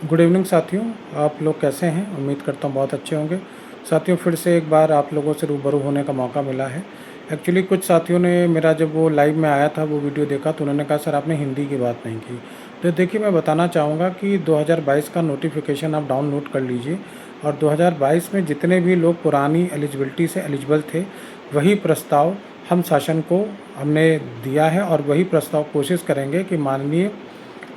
Good evening साथियों। आप लोग कैसे हैं? उम्मीद करता हूँ बहुत अच्छे होंगे। साथियों, फिर से एक बार आप लोगों से रूबरू होने का मौका मिला है। एक्चुअली कुछ साथियों ने मेरा जब वो लाइव में आया था वो वीडियो देखा तो उन्होंने कहा सर आपने हिंदी की बात नहीं की। तो देखिए, मैं बताना चाहूँगा कि 2022 का नोटिफिकेशन आप डाउनलोड कर लीजिए और 2022 में जितने भी लोग पुरानी एलिजिबिलिटी से एलिजिबल थे वही प्रस्ताव हम शासन को हमने दिया है और वही प्रस्ताव कोशिश करेंगे कि माननीय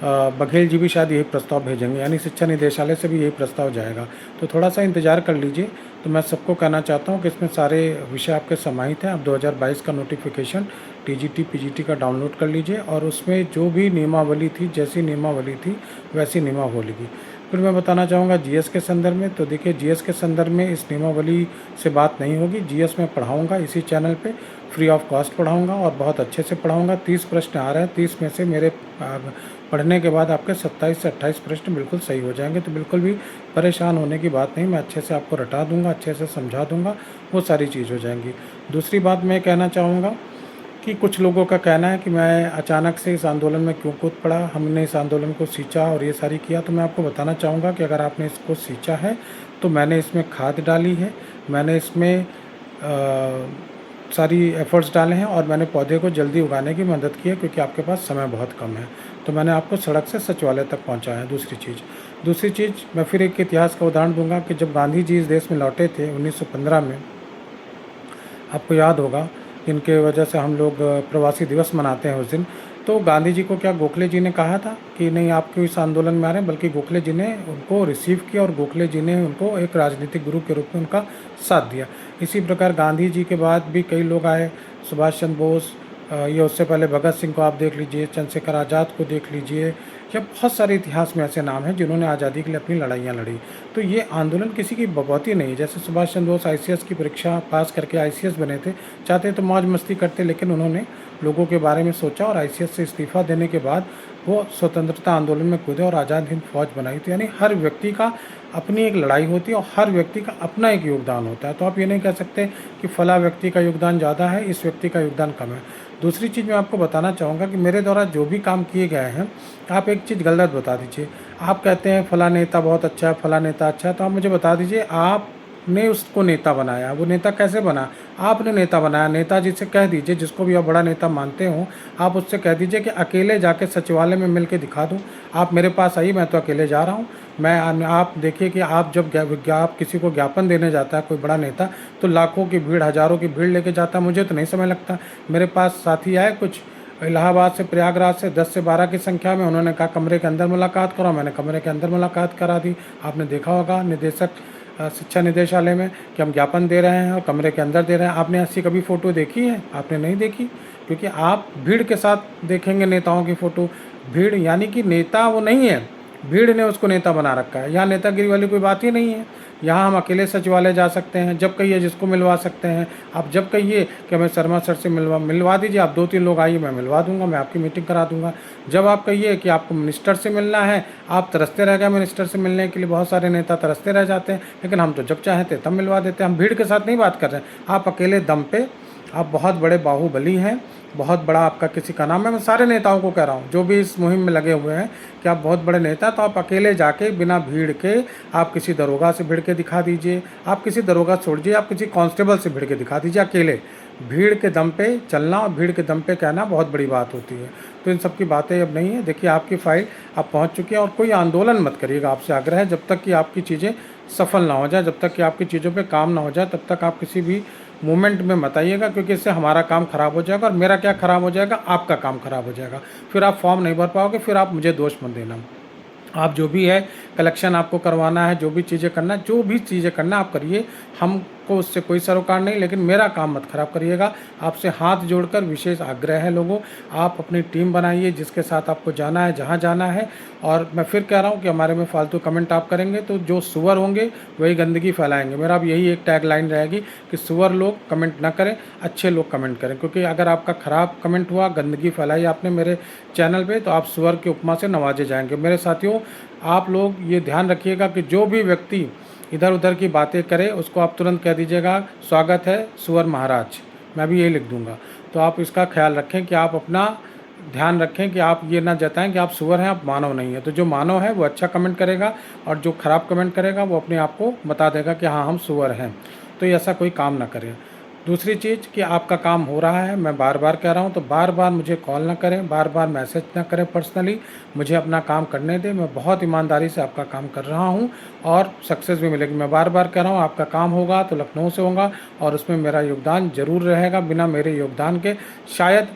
बघेल जी भी शायद यही प्रस्ताव भेजेंगे, यानी शिक्षा निदेशालय से भी यही प्रस्ताव जाएगा। तो थोड़ा सा इंतज़ार कर लीजिए। तो मैं सबको कहना चाहता हूँ कि इसमें सारे विषय आपके समाहित हैं। आप 2022 का नोटिफिकेशन टीजीटी पीजीटी का डाउनलोड कर लीजिए और उसमें जो भी नियमावली थी, जैसी नियमावली थी वैसी नियमावली की। फिर मैं बताना चाहूँगा जीएस के संदर्भ में। तो देखिए, जीएस के संदर्भ में इस नियमावली से बात नहीं होगी। जीएस मैं पढ़ाऊँगा इसी चैनल पे, फ्री ऑफ कॉस्ट पढ़ाऊँगा और बहुत अच्छे से पढ़ाऊँगा। 30 प्रश्न आ रहे हैं, 30 में से मेरे पढ़ने के बाद आपके 27 से 28 प्रश्न बिल्कुल सही हो जाएंगे। तो बिल्कुल भी परेशान होने की बात नहीं, मैं अच्छे से आपको रटा दूंगा, अच्छे से समझा दूंगा, वो सारी चीज़ हो जाएंगी। दूसरी बात मैं कहना चाहूँगा कि कुछ लोगों का कहना है कि मैं अचानक से इस आंदोलन में क्यों कूद पड़ा, हमने इस आंदोलन को सींचा और ये सारी किया। तो मैं आपको बताना चाहूँगा कि अगर आपने इसको सींचा है तो मैंने इसमें खाद डाली है, मैंने इसमें सारी एफ़र्ट्स डाले हैं और मैंने पौधे को जल्दी उगाने की मदद की है क्योंकि आपके पास समय बहुत कम है। तो मैंने आपको सड़क से सचिवालय तक पहुंचाया है। दूसरी चीज़ मैं फिर एक इतिहास का उदाहरण दूंगा कि जब गांधी जी इस देश में लौटे थे 1915 में, आपको याद होगा, इनके वजह से हम लोग प्रवासी दिवस मनाते हैं उस दिन। तो गांधी जी को क्या गोखले जी ने कहा था कि नहीं आप क्यों इस आंदोलन में आ रहे हैं, बल्कि गोखले जी ने उनको रिसीव किया और गोखले जी ने उनको एक राजनीतिक गुरु के रूप में उनका साथ दिया। इसी प्रकार गांधी जी के बाद भी कई लोग आए, सुभाष चंद्र बोस, या उससे पहले भगत सिंह को आप देख लीजिए, चंद्रशेखर आज़ाद को देख लीजिए, या बहुत सारे इतिहास में ऐसे नाम हैं जिन्होंने आज़ादी के लिए अपनी लड़ाइयाँ लड़ी। तो ये आंदोलन किसी की बपौती नहीं। जैसे सुभाष चंद्र बोस आईसीएस की परीक्षा पास करके आईसीएस बने थे, चाहते तो मौज मस्ती करते, लेकिन उन्होंने लोगों के बारे में सोचा और आईसीएस से इस्तीफा देने के बाद वो स्वतंत्रता आंदोलन में कूदे और आज़ाद हिंद फौज बनाई। तो यानी हर व्यक्ति का अपनी एक लड़ाई होती है और हर व्यक्ति का अपना एक योगदान होता है। तो आप ये नहीं कह सकते कि फला व्यक्ति का योगदान ज़्यादा है, इस व्यक्ति का योगदान कम है। दूसरी चीज़ मैं आपको बताना चाहूँगा कि मेरे द्वारा जो भी काम किए गए हैं, आप एक चीज़ गलत बता दीजिए। आप कहते हैं फला नेता बहुत अच्छा है, फला नेता अच्छा है, तो आप मुझे बता दीजिए आपने उसको नेता बनाया, वो नेता कैसे बना? आपने नेता बनाया। नेताजी से कह दीजिए, जिसको भी आप बड़ा नेता मानते हो, आप उससे कह दीजिए कि अकेले जाके सचिवालय में मिल के दिखा दूँ। आप मेरे पास आइए, मैं तो अकेले जा रहा हूँ। आप देखिए कि आप जब आप किसी को ज्ञापन देने जाता है कोई बड़ा नेता, तो लाखों की भीड़, हज़ारों की भीड़ लेके जाता है। मुझे तो नहीं समय लगता। मेरे पास साथी आए कुछ इलाहाबाद से, प्रयागराज से, 10 से 12 की संख्या में। उन्होंने कहा कमरे के अंदर मुलाकात करो, मैंने कमरे के अंदर मुलाकात करा दी। आपने देखा होगा निदेशक शिक्षा निदेशालय में कि हम ज्ञापन दे रहे हैं और कमरे के अंदर दे रहे हैं। आपने ऐसी कभी फ़ोटो देखी है? आपने नहीं देखी, क्योंकि आप भीड़ के साथ देखेंगे नेताओं की फ़ोटो। भीड़ यानी कि नेता वो नहीं है, भीड़ ने उसको नेता बना रखा है। यहाँ नेतागिरी वाली कोई बात ही नहीं है। यहाँ हम अकेले सचिवालय जा सकते हैं, जब कहिए जिसको मिलवा सकते हैं। आप जब कहिए कि हमें शर्मा सर से मिलवा दीजिए, आप 2-3 लोग आइए, मैं मिलवा दूंगा, मैं आपकी मीटिंग करा दूंगा। जब आप कहिए कि आपको मिनिस्टर से मिलना है, आप तरसते रह गए मिनिस्टर से मिलने के लिए, बहुत सारे नेता तरसते रह जाते हैं, लेकिन हम तो जब चाहते तब मिलवा देते हैं। हम भीड़ के साथ नहीं बात कर रहे हैं, आप अकेले दम पे, आप बहुत बड़े बाहुबली हैं, बहुत बड़ा आपका किसी का नाम है। मैं सारे नेताओं को कह रहा हूँ जो भी इस मुहिम में लगे हुए हैं कि आप बहुत बड़े नेता, तो आप अकेले जाके बिना भीड़ के आप किसी दरोगा से भिड़ के दिखा दीजिए, आप किसी दरोगा छोड़िए, आप किसी कांस्टेबल से भिड़ के दिखा दीजिए अकेले। भीड़ के दम पे चलना और भीड़ के दम पे कहना बहुत बड़ी बात होती है। तो इन सब की बातें अब नहीं है। देखिए, आपकी फाइल आप पहुँच चुकी है और कोई आंदोलन मत करिएगा, आपसे आग्रह है। जब तक कि आपकी चीज़ें सफल ना हो जाए, जब तक कि आपकी चीज़ों पे काम ना हो जाए, तब तक आप किसी भी मूवमेंट में मत आइएगा, क्योंकि इससे हमारा काम ख़राब हो जाएगा और मेरा क्या ख़राब हो जाएगा, आपका काम ख़राब हो जाएगा। फिर आप फॉर्म नहीं भर पाओगे, फिर आप मुझे दोष मत देना। आप जो भी है कलेक्शन आपको करवाना है, जो भी चीज़ें करना है, जो भी चीज़ें करना आप करिए, हमको उससे कोई सरोकार नहीं, लेकिन मेरा काम मत ख़राब करिएगा। आपसे हाथ जोड़कर विशेष आग्रह है लोगों, आप अपनी टीम बनाइए जिसके साथ आपको जाना है, जहाँ जाना है। और मैं फिर कह रहा हूँ कि हमारे में फालतू कमेंट आप करेंगे तो जो सुअर होंगे वही गंदगी फैलाएंगे। मेरा अब यही एक टैग लाइन रहेगी कि सुअर लोग कमेंट ना करें, अच्छे लोग कमेंट करें। क्योंकि अगर आपका ख़राब कमेंट हुआ, गंदगी फैलाई आपने मेरे चैनल पे, तो आप सुअर की उपमा से नवाजे जाएंगे। मेरे साथियों, आप लोग ये ध्यान रखिएगा कि जो भी व्यक्ति इधर उधर की बातें करे उसको आप तुरंत कह दीजिएगा स्वागत है सुअर महाराज, मैं भी यही लिख दूंगा। तो आप इसका ख्याल रखें कि आप अपना ध्यान रखें कि आप ये ना जताएं कि आप सुअर हैं, आप मानव नहीं हैं। तो जो मानव है वो अच्छा कमेंट करेगा और जो ख़राब कमेंट करेगा वो अपने आप को बता देगा कि हाँ हम सुअर हैं। तो ऐसा कोई काम ना करें। दूसरी चीज़ कि आपका काम हो रहा है, मैं बार बार कह रहा हूँ, तो बार बार मुझे कॉल ना करें, बार बार मैसेज ना करें पर्सनली। मुझे अपना काम करने दें, मैं बहुत ईमानदारी से आपका काम कर रहा हूँ और सक्सेस भी मिलेगी। मैं बार बार कह रहा हूँ, आपका काम होगा तो लखनऊ से होगा और उसमें मेरा योगदान ज़रूर रहेगा। बिना मेरे योगदान के शायद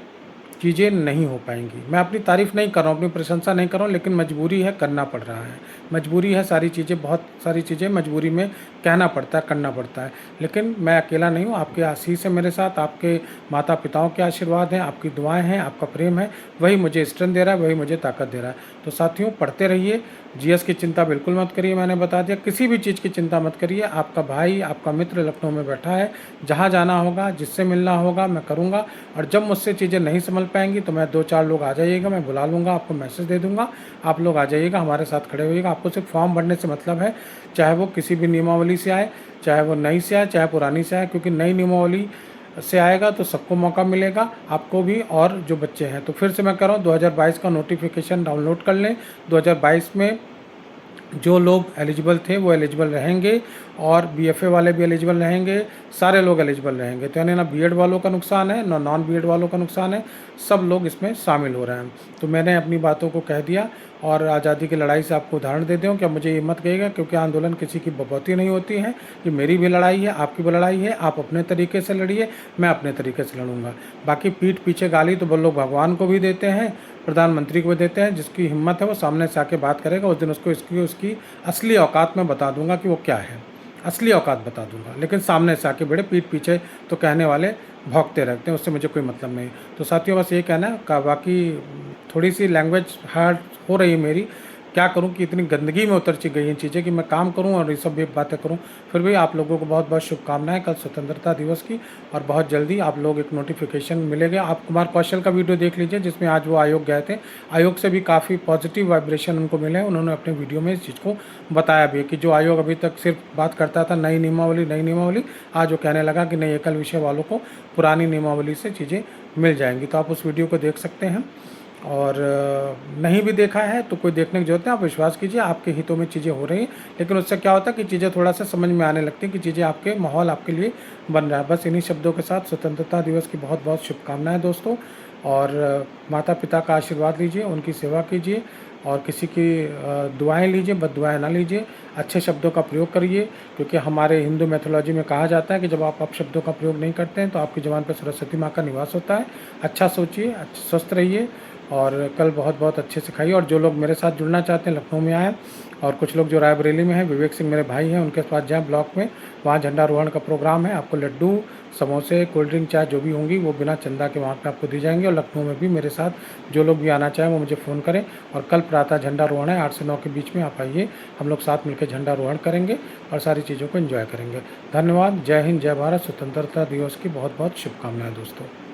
चीज़ें नहीं हो पाएंगी। मैं अपनी तारीफ़ नहीं कर रहा हूँ, अपनी प्रशंसा नहीं कर रहा हूँ, लेकिन मजबूरी है, करना पड़ रहा है। मजबूरी है, सारी चीज़ें, बहुत सारी चीज़ें मजबूरी में कहना पड़ता है, करना पड़ता है। लेकिन मैं अकेला नहीं हूँ, आपके आशीष है मेरे साथ, आपके माता पिताओं के आशीर्वाद हैं, आपकी दुआएं हैं, आपका प्रेम है, वही मुझे स्ट्रेंथ दे रहा है, वही मुझे ताकत दे रहा है। तो साथियों, पढ़ते रहिए। जीएस की चिंता बिल्कुल मत करिए, मैंने बता दिया। किसी भी चीज़ की चिंता मत करिए। आपका भाई, आपका मित्र लखनऊ में बैठा है। जहाँ जाना होगा, जिससे मिलना होगा, मैं करूँगा। और जब मुझसे चीज़ें नहीं समझ पाएंगी तो मैं 2-4 लोग आ जाइएगा, मैं बुला लूँगा, आपको मैसेज दे दूँगा, आप लोग आ जाइएगा, हमारे साथ खड़े होइएगा। आपको सिर्फ फॉर्म भरने से मतलब है, चाहे वो किसी भी नियमावली से आए, चाहे वो नई से आए, चाहे पुरानी से आए, क्योंकि नई नियमावली से आएगा तो सबको मौका मिलेगा, आपको भी और जो बच्चे हैं। तो फिर से मैं कह रहा हूँ, 2022 का नोटिफिकेशन डाउनलोड कर लें। 2022 में जो लोग एलिजिबल थे वो एलिजिबल रहेंगे और बीएफए वाले भी एलिजिबल रहेंगे, सारे लोग एलिजिबल रहेंगे। तो यानी ना बीएड वालों का नुकसान है, ना नॉन बीएड वालों का नुकसान है, सब लोग इसमें शामिल हो रहे हैं। तो मैंने अपनी बातों को कह दिया और आज़ादी की लड़ाई से आपको उदाहरण दे दूँ कि अब मुझे ये मत कहिएगा, क्योंकि आंदोलन किसी की बपौती नहीं होती है। ये मेरी भी लड़ाई है, आपकी भी लड़ाई है। आप अपने तरीके से लड़िए, मैं अपने तरीके से लड़ूंगा। बाकी पीठ पीछे गाली तो लोग भगवान को भी देते हैं, प्रधानमंत्री को देते हैं। जिसकी हिम्मत है वो सामने से आके बात करेगा, उस दिन उसको उसकी असली औकात में बता दूंगा कि वो क्या है, असली औकात बता दूंगा। लेकिन सामने से आके बड़े पीठ पीछे तो कहने वाले भौंकते रहते हैं, उससे मुझे कोई मतलब नहीं। तो साथियों, बस ये कहना है का, बाकी थोड़ी सी लैंग्वेज हार्ड हो रही है मेरी। क्या करूं कि इतनी गंदगी में उतर गई हैं चीज़ें कि मैं काम करूं और ये सब भी बातें करूं। फिर भी आप लोगों को बहुत बहुत शुभकामनाएं कल स्वतंत्रता दिवस की। और बहुत जल्दी आप लोग एक नोटिफिकेशन मिलेगा। आप कुमार कौशल का वीडियो देख लीजिए, जिसमें आज वो आयोग गए थे। आयोग से भी काफ़ी पॉजिटिव वाइब्रेशन उनको मिले हैं। उन्होंने अपने वीडियो में इस चीज़ को बताया भी कि जो आयोग अभी तक सिर्फ बात करता था नई नियमावली, आज वो कहने लगा कि नई एकल विषय वालों को पुरानी नियमावली से चीज़ें मिल जाएंगी। तो आप उस वीडियो को देख सकते हैं। और नहीं भी देखा है तो कोई देखने की जरूरत है, आप विश्वास कीजिए, आपके हितों में चीज़ें हो रही हैं। लेकिन उससे क्या होता है कि चीज़ें थोड़ा सा समझ में आने लगती हैं कि चीज़ें आपके माहौल आपके लिए बन रहा है। बस इन्हीं शब्दों के साथ स्वतंत्रता दिवस की बहुत बहुत शुभकामनाएं दोस्तों। और माता पिता का आशीर्वाद लीजिए, उनकी सेवा कीजिए और किसी की दुआएं लीजिए, बद दुआएं ना लीजिए। अच्छे शब्दों का प्रयोग करिए, क्योंकि हमारे हिंदू मैथोलॉजी में कहा जाता है कि जब आप शब्दों का प्रयोग नहीं करते हैं तो आपकी ज़बान पर सरस्वती माँ का निवास होता है। अच्छा सोचिए, स्वस्थ रहिए और कल बहुत बहुत अच्छे से खाइए। और जो लोग मेरे साथ जुड़ना चाहते हैं लखनऊ में आएँ, और कुछ लोग जो रायबरेली में हैं, विवेक सिंह मेरे भाई हैं, उनके पास जाएँ ब्लॉक में। वहाँ झंडारोहण का प्रोग्राम है। आपको लड्डू, समोसे, कोल्ड ड्रिंक, चाय जो भी होंगी वो बिना चंदा के वहाँ पे आपको दी जाएंगे। और लखनऊ में भी मेरे साथ जो लोग भी आना चाहें वो मुझे फ़ोन करें। और कल प्रातः झंडारोहण है, 8 से 9 के बीच में आप आइए, हम लोग साथ मिलकर झंडारोहण करेंगे और सारी चीज़ों को एंजॉय करेंगे। धन्यवाद। जय हिंद, जय भारत। स्वतंत्रता दिवस की बहुत बहुत शुभकामनाएं दोस्तों।